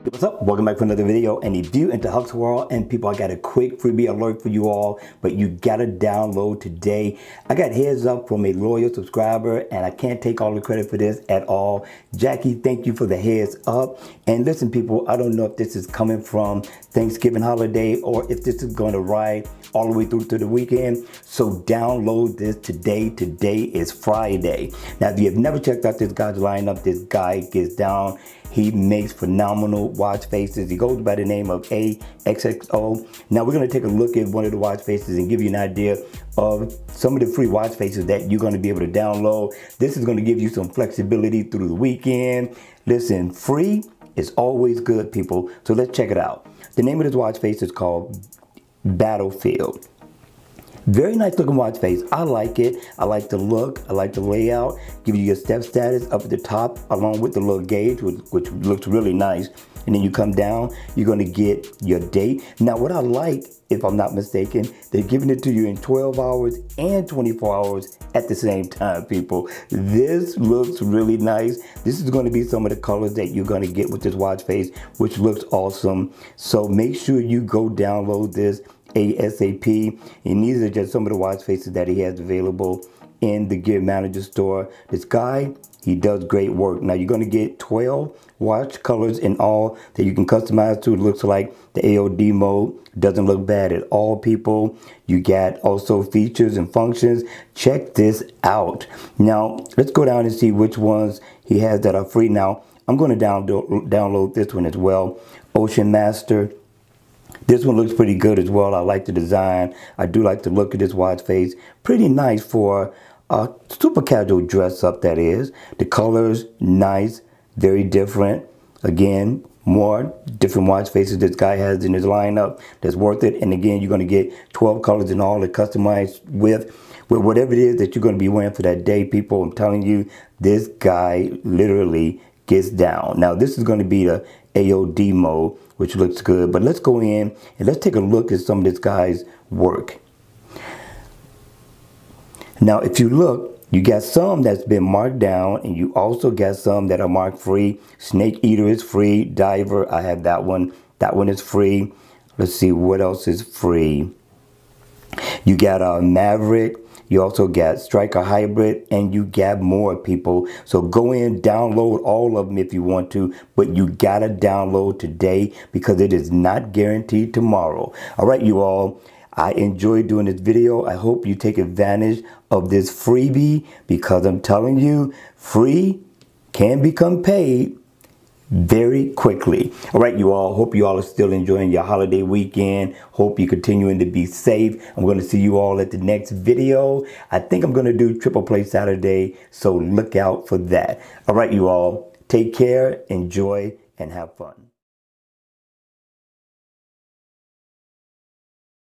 What's up? Welcome back for another video and a view into AXXO World. And people, I got a quick freebie alert for you all, but you gotta download today. I got heads up from a loyal subscriber, and I can't take all the credit for this at all. Jackie, thank you for the heads up. And listen, people, I don't know if this is coming from Thanksgiving holiday or if this is going to ride all the way through to the weekend. So download this today. Today is Friday. Now, if you have never checked out this guy's lineup, this guy gets down. He makes phenomenal watch faces. He goes by the name of AXXO. Now we're gonna take a look at one of the watch faces and give you an idea of some of the free watch faces that you're gonna be able to download. This is gonna give you some flexibility through the weekend. Listen, free is always good, people. So let's check it out. The name of this watch face is called Battlefield. Very nice looking watch face. I like it. I like the look. I like the layout. Give you your step status up at the top along with the little gauge, which looks really nice. And then you come down, you're going to get your date. Now, what I like, if I'm not mistaken, they're giving it to you in 12 hours and 24 hours at the same time, people. This looks really nice. This is going to be some of the colors that you're going to get with this watch face, which looks awesome. So make sure you go download this ASAP. And these are just some of the watch faces that he has available in the Gear Manager store. This guy, he does great work. Now you're going to get 12 watch colors in all that you can customize to. It looks like the AOD mode doesn't look bad at all, people. You got also features and functions. Check this out. Now let's go down and see which ones he has that are free. Now I'm going to download this one as well, Ocean Master. This one looks pretty good as well. I like the design. I do like the look of this watch face. Pretty nice for a super casual dress up, that is. The colors, nice, very different. Again, more different watch faces this guy has in his lineup that's worth it. And again, you're going to get 12 colors in all to customize with whatever it is that you're going to be wearing for that day, people. I'm telling you, this guy literally gets down. Now, this is going to be the AOD mode, which looks good. But let's go in and let's take a look at some of this guy's work. Now, if you look, you got some that's been marked down, and you also got some that are marked free. Snake Eater is free. Diver, I have that one. That one is free. Let's see what else is free. You got Maverick. You also got Striker Hybrid, and you got more, people. So go in, download all of them if you want to, but you gotta download today because it is not guaranteed tomorrow. All right, you all. I enjoyed doing this video. I hope you take advantage of this freebie because I'm telling you, free can become paid very quickly. All right, you all. Hope you all are still enjoying your holiday weekend. Hope you're continuing to be safe. I'm going to see you all at the next video. I think I'm going to do Triple Play Saturday, so look out for that. All right, you all. Take care, enjoy, and have fun.